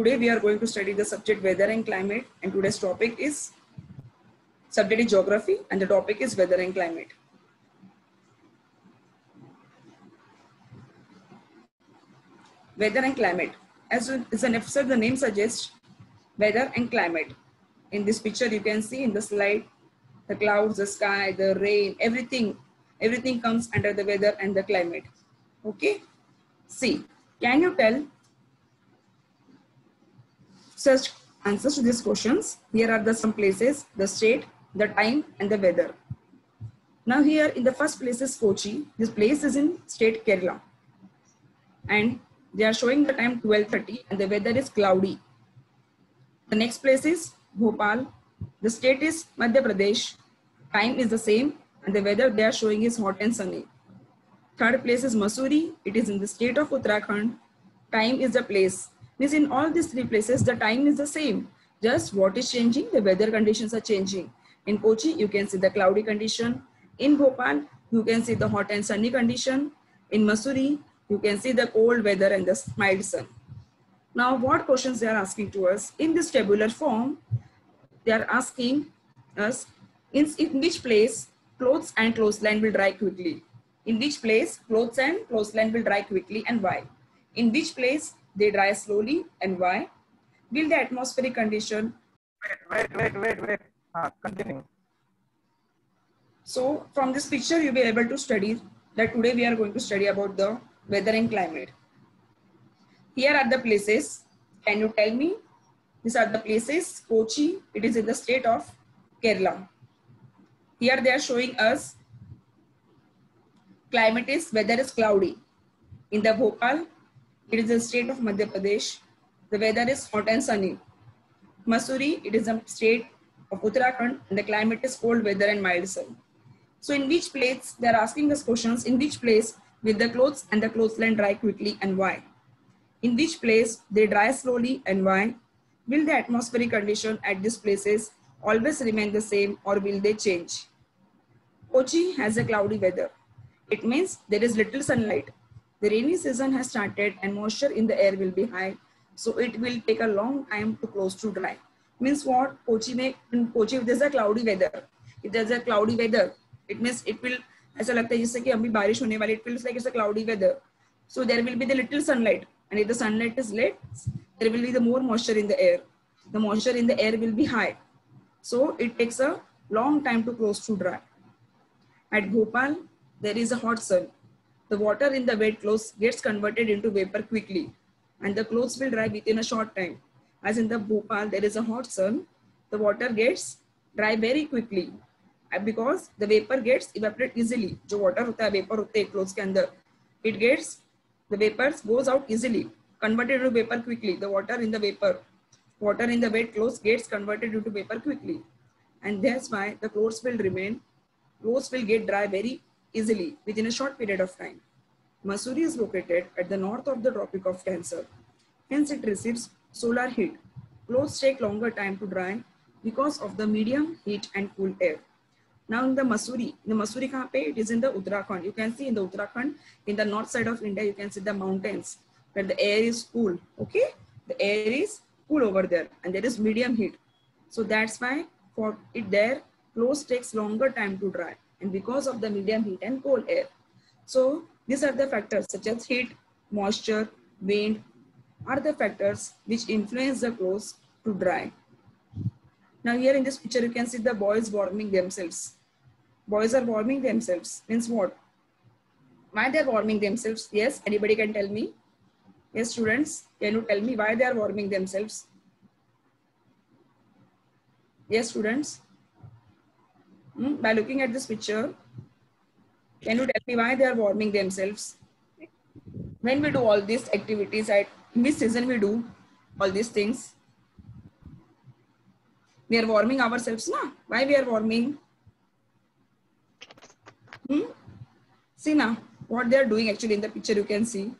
today we are going to study the subject weather and climate, and today's topic is subject is geography and the topic is weather and climate. Weather and climate. As an episode, the name suggests weather and climate. In this picture, you can see in the slide, the clouds, the sky, the rain, everything comes under the weather and the climate. Okay. See, can you tell such answers to these questions? Here are some places, the state, the time, and the weather. Now here in the first place is Kochi. This place is in state Kerala. And they are showing the time 12:30 and the weather is cloudy. The next place is Bhopal. The state is Madhya Pradesh. Time is the same and the weather they are showing is hot and sunny. Third place is Mussoorie. It is in the state of Uttarakhand. Time is the place. Means in all these three places, the time is the same. Just what is changing? The weather conditions are changing. In Kochi, you can see the cloudy condition. In Bhopal, you can see the hot and sunny condition. In Mussoorie, you can see the cold weather and the mild sun. Now, what questions they are asking to us? In this tabular form, they are asking us in which place clothes and clothesline will dry quickly. In which place clothes and clothesline will dry quickly and why? In which place they dry slowly and why? Will the atmospheric condition... Wait. Continue. So from this picture, you'll be able to study that today we are going to study about the weather and climate. Here are the places. Can you tell me? These are the places. Kochi, it is in the state of Kerala. Here they are showing us climate is, weather is cloudy. In the Bhopal, it is the state of Madhya Pradesh. The weather is hot and sunny. Mussoorie, it is a state of Uttarakhand and the climate is cold weather and mild sun. So in which place, they are asking us questions, in which place will the clothes and the clothesline dry quickly and why? In which place they dry slowly and why? Will the atmospheric condition at these places always remain the same or will they change? Kochi has a cloudy weather. It means there is little sunlight. The rainy season has started and moisture in the air will be high. So it will take a long time to close to dry. Means what? In Kochi there's a cloudy weather. If there's a cloudy weather, it means it will, ऐसा लगता है जैसे कि अभी बारिश होने वाली, it feels like it's a cloudy weather. So there will be the little sunlight. And if the sunlight is less, there will be the more moisture in the air. The moisture in the air will be high. So it takes a long time to close to dry. At Bhopal, there is a hot sun. The water in the wet clothes gets converted into vapor quickly and the clothes will dry within a short time. As in the Bhopal, there is a hot sun. The water gets dry very quickly because the vapor gets evaporated easily. जो water होता है, vapor होते हैं clothes के अंदर, it gets, the vapors goes out easily, converted into vapor quickly. The water in the wet clothes gets converted into vapor quickly. And that's why the clothes will get dry very easily within a short period of time. Mussoorie is located at the north of the Tropic of Cancer. Hence it receives solar heat. Clothes take longer time to dry because of the medium heat and cool air. Now in the Mussoorie kahan pe? It is in the Uttarakhand. You can see in the Uttarakhand, in the north side of India, you can see the mountains where the air is cool. Okay, the air is cool over there and there is medium heat. So that's why for it there, clothes takes longer time to dry and because of the medium heat and cold air. So these are the factors such as heat, moisture, wind are the factors which influence the clothes to dry. Now here in this picture, you can see the boys warming themselves. Boys are warming themselves. Means what? Why they are warming themselves? Yes, anybody can tell me? Yes, students, can you tell me why they are warming themselves? Yes, students. By looking at this picture, can you tell me why they are warming themselves? When we do all these activities, at which season we do all these things? We are warming ourselves, na? Why we are warming? See now, what they are doing actually in the picture you can see.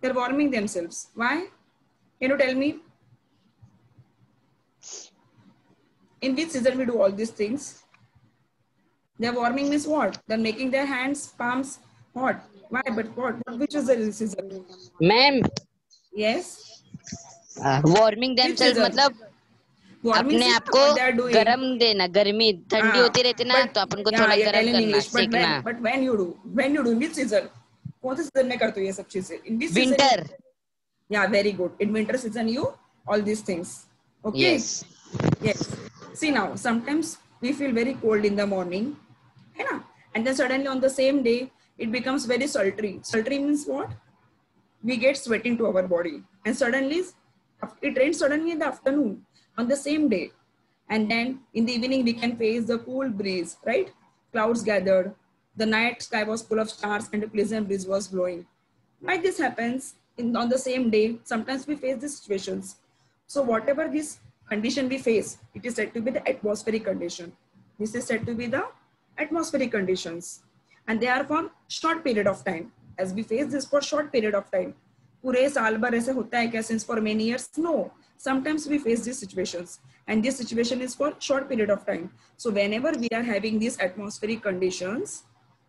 They are warming themselves. Why? Can you tell me? In which season we do all these things? They are warming means what? They are making their hands, palms hot. Why? But what? Which is the season? Ma'am. Yes. Warming Which themselves season? मतलब Warming अपने season, आप को what they are doing? गरम देना, गर्मी ठंडी Ah, होती रहती ना but तो अपन को yeah, थोड़ा you're गरम telling करना, English. सेकना. But when you do in which season? कौन से season में करते हो ये सब चीजें? In which season you? Winter. Yeah, very good. In winter season you all these things. Okay. Yes. Yes. See now, sometimes we feel very cold in the morning, है ना? And then suddenly on the same day it becomes very sultry. Sultry means what? We get sweating to our body, and suddenly it rains suddenly in the afternoon on the same day, and then in the evening we can face the cool breeze, right? Clouds gathered, the night sky was full of stars, and a pleasant breeze was blowing. Why this happens on the same day? Sometimes we face these situations. So whatever this condition we face, it is said to be the atmospheric condition. This is said to be the atmospheric conditions, and they are for short period of time. As we face this for short period of time, पूरे साल भर ऐसे होता है क्या? Since for many years, no. Sometimes we face these situations, and this situation is for short period of time. So whenever we are having these atmospheric conditions,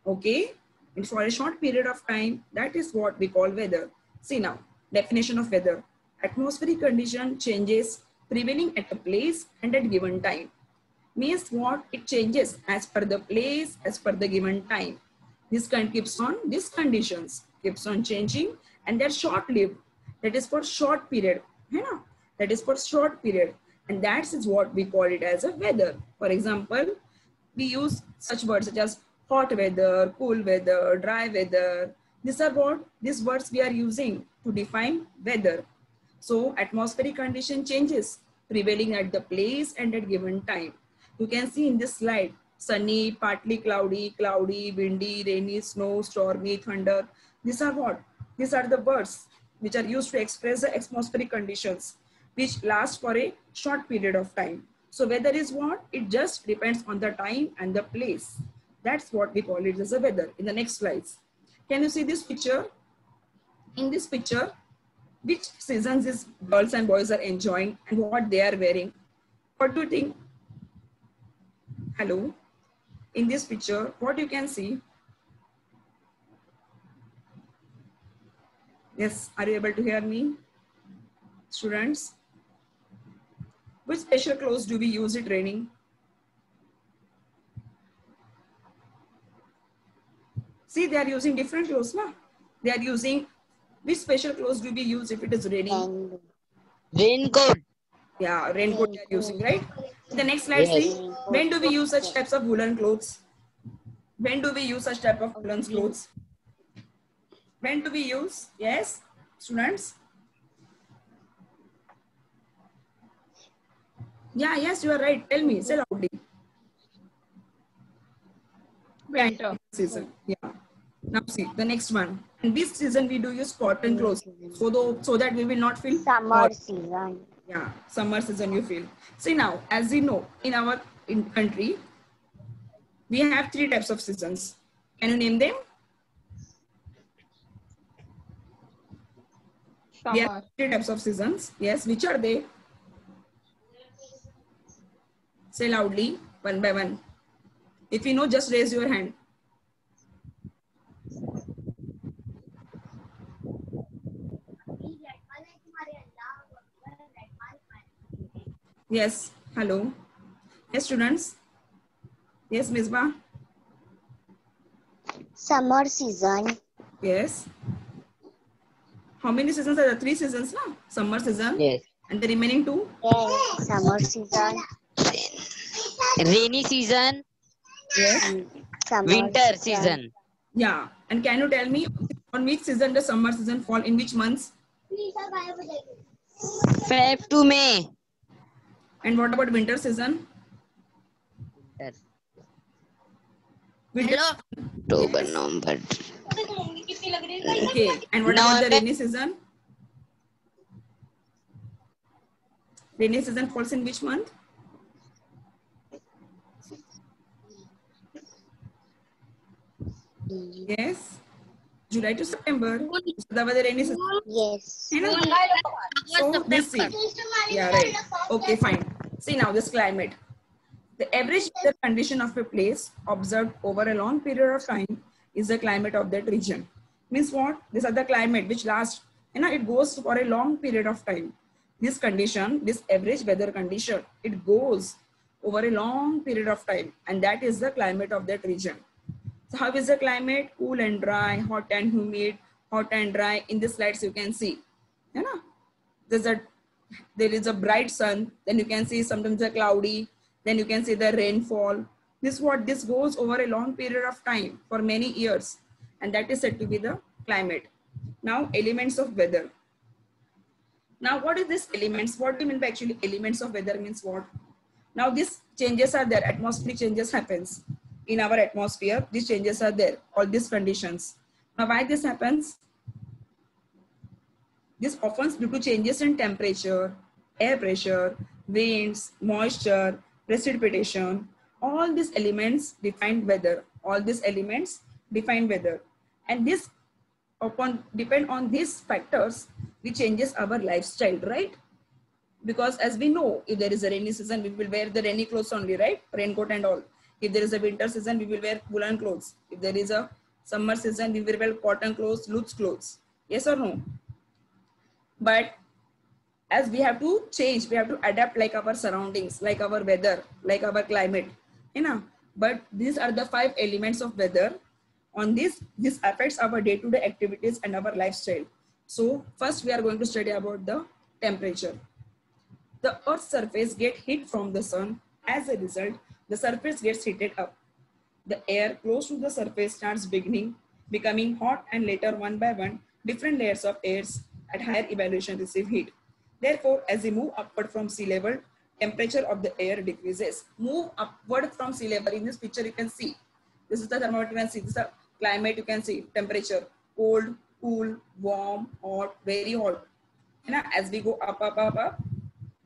okay, and for a short period of time, that is what we call weather. See now, definition of weather: atmospheric condition changes prevailing at a place and at given time. Means what? It changes as per the place, as per the given time. This keeps on, these conditions keeps on changing, and they're short-lived. That is for short period. You know? That is for short period, and that is what we call it as a weather. For example, we use such words such as hot weather, cool weather, dry weather. These are what these words we are using to define weather. So atmospheric condition changes prevailing at the place and at given time. You can see in this slide, sunny, partly cloudy, cloudy, windy, rainy, snow, stormy, thunder. These are what? These are the words which are used to express the atmospheric conditions which last for a short period of time. So weather is what? It just depends on the time and the place. That's what we call it as a weather. In the next slides, can you see this picture? In this picture, which seasons these girls and boys are enjoying and what they are wearing? What do you think? Hello? In this picture, what you can see? Yes, are you able to hear me? Students? Which special clothes do we use it raining? See, they are using different clothes, na? They are using, which special clothes do we use if it is raining? Raincoat. Yeah, raincoat they are using, right? The next slide, Yes. see, when do we use such types of woolen clothes? When do we use such type of woolen clothes? When do we use? Yes, students? Yeah, yes, you are right. Tell me, say loudly. Winter. Season. Yeah. Now see the next one. In this season, we do use cotton clothes, so that we will not feel Summer hot. season. Yeah, summer season you feel. See now, as we know, in our country, we have 3 types of seasons. Can you name them? We have Summer. 3 types of seasons. Yes, which are they? Say loudly, one by one. If you know, just raise your hand. Yes, hello. Yes, students. Yes, Misbah. Summer season. Yes. How many seasons are there? 3 seasons, no? Summer season. Yes. And the remaining 2? Yes, summer season. Rainy season. Yes. And summer Winter season. Yeah. And can you tell me on which season the summer season fall? In which months? Feb to May. And what about winter season? Winter. October, November. Okay. And what about the rainy season? Rainy season falls in which month? Yes. July to September. That was the rainy season. Yes. You know? So this see. Yeah, right. Okay, fine. See now this climate. The average weather condition of a place observed over a long period of time is the climate of that region. Means what? These are the climate which lasts, it goes for a long period of time. This condition, this average weather condition, it goes over a long period of time, and that is the climate of that region. So how is the climate? Cool and dry, hot and humid, hot and dry. In the slides you can see, you know, there is a bright sun, then you can see sometimes a cloudy, then you can see the rainfall. This goes over a long period of time for many years, and that is said to be the climate. Now elements of weather. Now what is this elements? What do you mean by actually elements of weather means what? Now these changes are there, atmospheric changes happens in our atmosphere. These changes are there, all these conditions. Now why this happens? This often due to changes in temperature, air pressure, winds, moisture, precipitation. All these elements define weather. All these elements define weather. And this depend on these factors, which changes our lifestyle, right? Because as we know, if there is a rainy season, we will wear the rainy clothes only, right? Raincoat and all. If there is a winter season, we will wear woolen clothes. If there is a summer season, we will wear cotton clothes, loose clothes. Yes or no? But as we have to change, we have to adapt like our surroundings, like our weather, like our climate, you know. But these are the 5 elements of weather. On this affects our day-to-day activities and our lifestyle. So first we are going to study about the temperature. The Earth's surface gets heat from the sun. As a result, the surface gets heated up. The air close to the surface starts becoming hot, and later one by one, different layers of airs at higher elevation receive heat. Therefore, as we move upward from sea level, temperature of the air decreases. Move upward from sea level. In this picture, you can see. This is the thermometer. You can see. This is the climate. You can see temperature: cold, cool, warm, hot, very hot. You know, as we go up,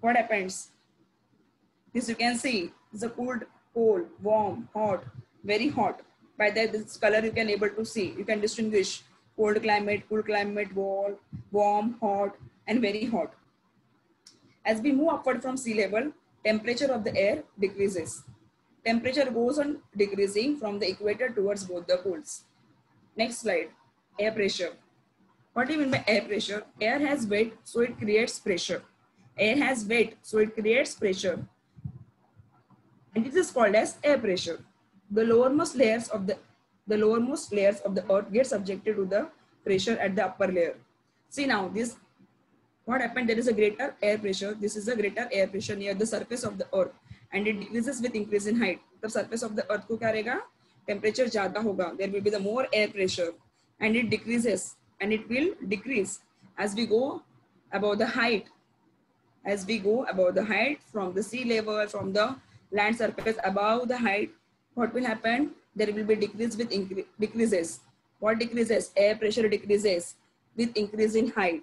what happens? This you can see. This is a cold, warm, hot, very hot. By that, this color you can able to see. You can distinguish cold climate, cool climate, warm, hot, and very hot. As we move upward from sea level, temperature of the air decreases. Temperature goes on decreasing from the equator towards both the poles. Next slide, air pressure. What do you mean by air pressure? Air has weight, so it creates pressure. Air has weight, so it creates pressure. And this is called as air pressure. The lowermost layers of the earth get subjected to the pressure at the upper layer. See now this, what happened? There is a greater air pressure. This is a greater air pressure near the surface of the earth, and it decreases with increase in height. The surface of the earth को क्या रहेगा? Temperature ज़्यादा होगा. There will be the more air pressure, and it decreases, and it will decrease as we go above the height. As we go above the height from the sea level, from the land surface above the height, what will happen? There will be decrease with decreases. What decreases? Air pressure decreases with increase in height.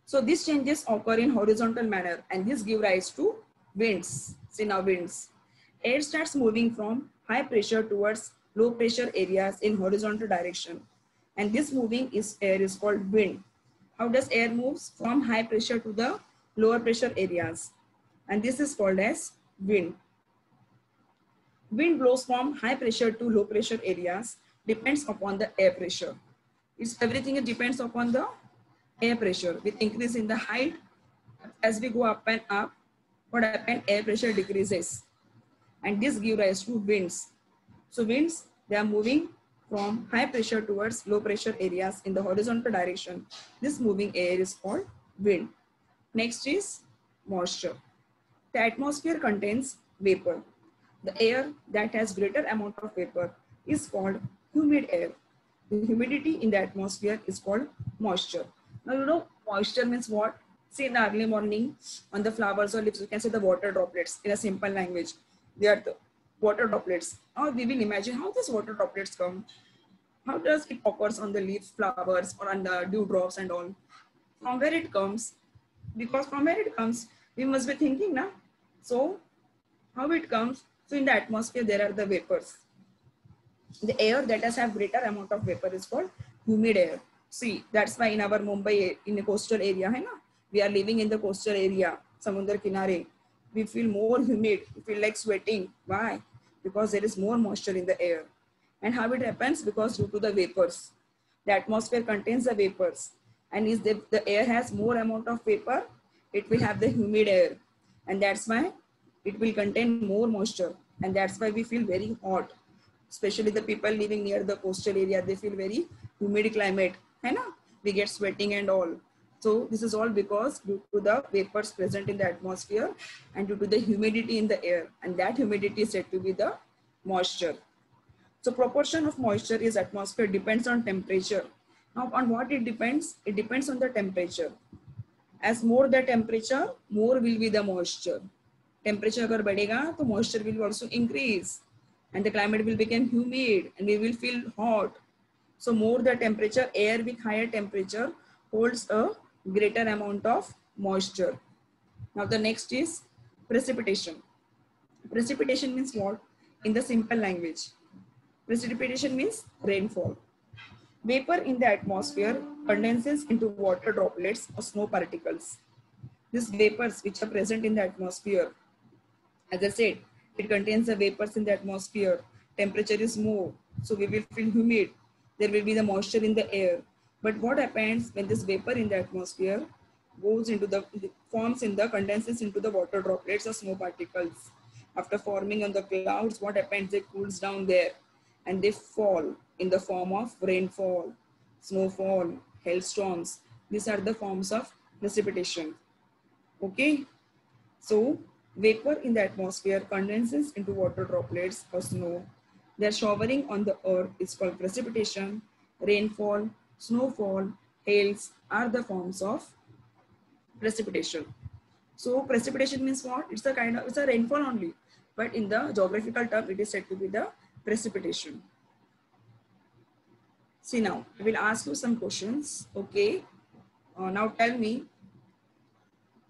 So these changes occur in horizontal manner, and this give rise to winds. See now winds. Air starts moving from high pressure towards low pressure areas in horizontal direction, and this moving air is called wind. How does air moves? From high pressure to the lower pressure areas, and this is called as wind. Wind blows from high pressure to low pressure areas, depends upon the air pressure. Everything depends upon the air pressure. With increase in the height, as we go up and up, what happens? Air pressure decreases, and this gives rise to winds. So winds, they are moving from high pressure towards low pressure areas in the horizontal direction. This moving air is called wind. Next is moisture. The atmosphere contains vapor. The air that has greater amount of vapor is called humid air. The humidity in the atmosphere is called moisture. Now you know moisture means what? See, in the early morning on the flowers or leaves, you can see the water droplets in a simple language. They are the water droplets. Now we will imagine how these water droplets come. How does it occurs on the leaves, flowers, or on the dewdrops and all? From where it comes? Because from where it comes, we must be thinking now. So how it comes? So in the atmosphere, there are the vapors. The air that has have greater amount of vapor is called humid air. See, that's why in our Mumbai, in the coastal area, hai na? We are living in the coastal area, Samundar Kinare. We feel more humid. We feel like sweating. Why? Because there is more moisture in the air. And how it happens? Because due to the vapors. The atmosphere contains the vapors. And the air has more amount of vapor, it will have the humid air, and that's why it will contain more moisture, and that's why we feel very hot. Especially the people living near the coastal area, they feel very humid climate, है ना? We get sweating and all. So this is all because due to the vapors present in the atmosphere and due to the humidity in the air, and that humidity is said to be the moisture. So proportion of moisture is atmosphere depends on temperature. Now on what it depends? It depends on the temperature. As more the temperature, more will be the moisture. Temperature अगर बढ़ेगा तो moisture will also increase, and the climate will become humid and we will feel hot. So more the temperature, air with higher temperature holds a greater amount of moisture. Now the next is precipitation. Precipitation means what? In the simple language, precipitation means rainfall. Vapor in the atmosphere condenses into water droplets or snow particles. These vapors which are present in the atmosphere, as I said, it contains the vapors in the atmosphere. Temperature is more, so we will feel humid. There will be the moisture in the air. But what happens when this vapor in the atmosphere goes into the, forms in the, condenses into the water droplets or snow particles? After forming on the clouds, what happens? It cools down there and they fall in the form of rainfall, snowfall, hailstorms. These are the forms of precipitation. Okay. So vapor in the atmosphere condenses into water droplets or snow. They are showering on the earth is called precipitation. Rainfall, snowfall, hails are the forms of precipitation. So precipitation means what? It's a kind of, it's a rainfall only, but in the geographical term, it is said to be the precipitation. See now, I will ask you some questions. Okay. Now tell me.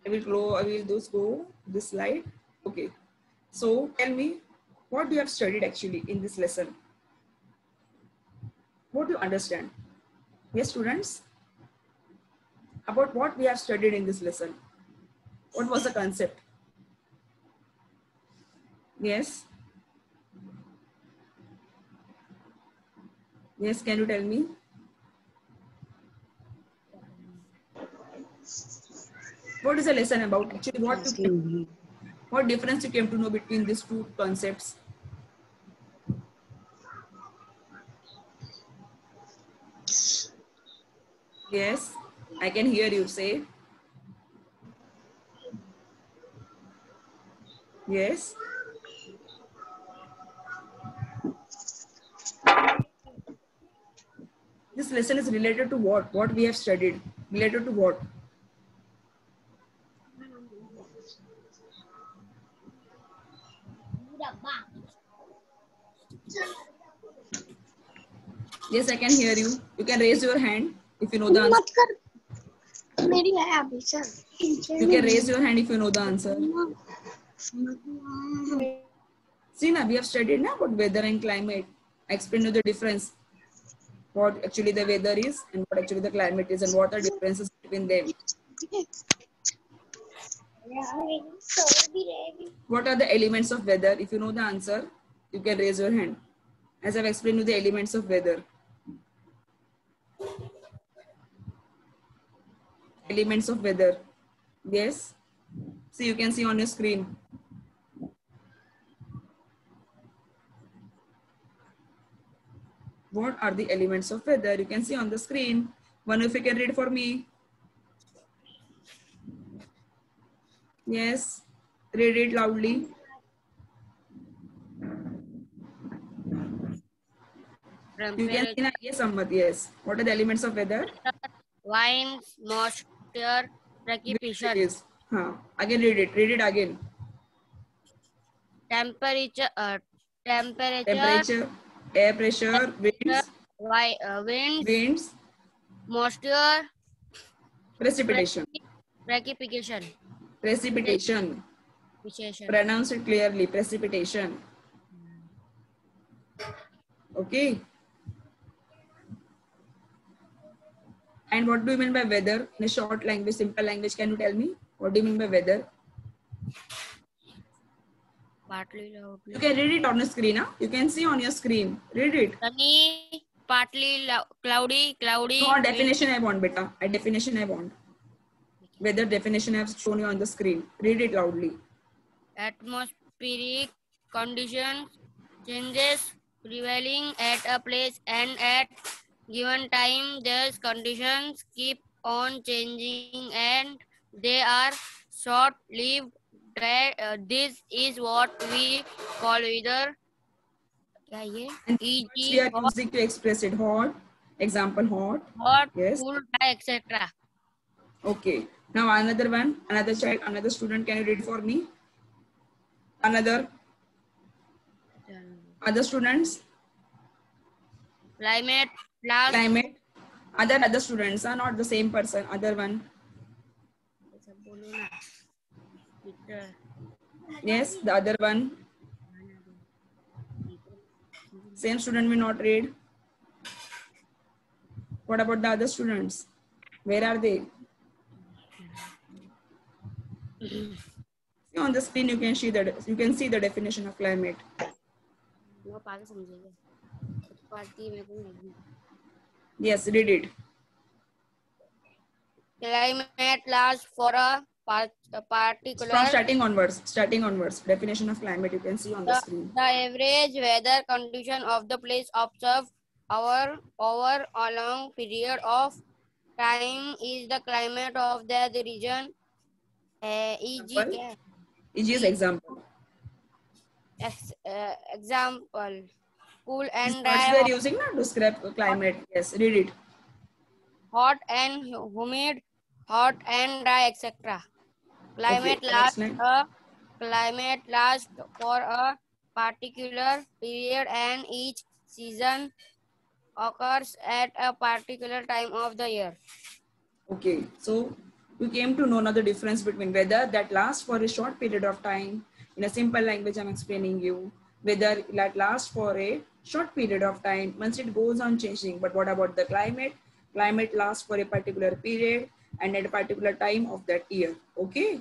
I will just go this slide. Okay. So tell me, what you have studied actually in this lesson? What do you understand? Yes, students? About what we have studied in this lesson? What was the concept? Yes? Yes, can you tell me? What is the lesson about? Actually, what difference you came to know between these two concepts? Yes, I can hear you say. Yes. This lesson is related to what? What we have studied? Related to what? Yes, I can hear you. You can raise your hand if you know the answer. You can raise your hand if you know the answer. See, now we have studied now about weather and climate. I explained you the difference. What actually the weather is and what actually the climate is and what are differences between them. What are the elements of weather? If you know the answer, you can raise your hand. As I've explained you the elements of weather. Elements of weather. Yes. See, you can see on your screen. What are the elements of weather? You can see on the screen. One of you can read for me. Yes. Read it loudly. You can see that. Yes, Ahmad. Yes. What are the elements of weather? Winds, moisture, precipitation. Again read it. Read it again. Temperature, Temperature, air pressure, winds, winds, moisture, precipitation. precipitation. Precipitation. Pronounce it clearly. Precipitation. Okay. And what do you mean by weather? In a short language, simple language, can you tell me? What do you mean by weather? Partly loudly. You can read it on the screen. Huh? You can see on your screen. Read it. Sunny, partly cloudy. No, definition I want, beta. A definition I want. Weather definition I have shown you on the screen. Read it loudly. Atmospheric conditions changes prevailing at a place and at given time. These conditions keep on changing and they are short-lived. This is what we call weather. क्या ये? And E.g. we are hot, using to express it. Hot. Example hot. hot, Yes. cool, dry, etc. Okay. Now another one. Another child. Another student. Can you read for me? Another. Other students. Climate plus Climate. Other students are not the same person. Other one. Yes. The other one. Same student will not read. What about the other students? Where are they? See on the screen you can see the definition of climate. Yes, read it. Climate lasts for a particular. From starting onwards. Definition of climate you can see on the screen. The average weather condition of the place observed over a long period of time is the climate of the region. E.g. E.g. example. Example, cool and Words dry, we are using to describe climate. Yes, read it. hot and humid, hot and dry, etc. Climate Okay, lasts for a particular period and each season occurs at a particular time of the year. Okay, so you came to know now the difference between weather that lasts for a short period of time. In a simple language, I'm explaining you. Weather that lasts for a short period of time once it goes on changing. But what about the climate? Climate lasts for a particular period and at a particular time of that year. Okay.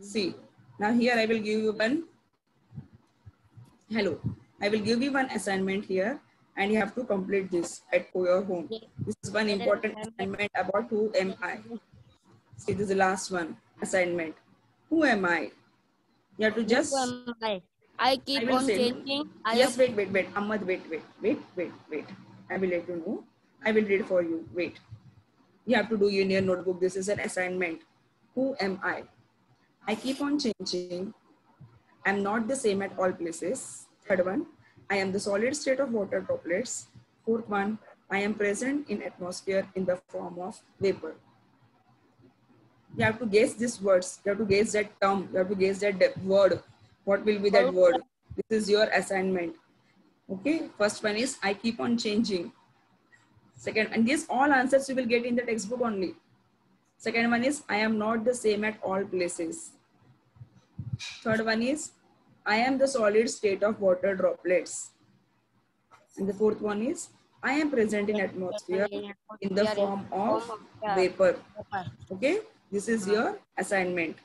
See, now here I will give you one. Hello. I will give you one assignment here and you have to complete this at your home. This is one important assignment about who am I. See, this is the last one assignment. Who am I? You have to just. I keep on changing. Yes, wait. Ahmad, wait. I will let you know. I will read for you. Wait. You have to do in your notebook. This is an assignment. Who am I? I keep on changing. I'm not the same at all places. Third one, I am the solid state of water droplets. Fourth one, I am present in atmosphere in the form of vapor. You have to guess these words. You have to guess that term. You have to guess that word. What will be that word? This is your assignment. Okay. First one is I keep on changing. Second, and these all answers you will get in the textbook only. Second one is I am not the same at all places. Third one is I am the solid state of water droplets. And the fourth one is I am present in atmosphere in the form of vapor. Okay. This is your assignment.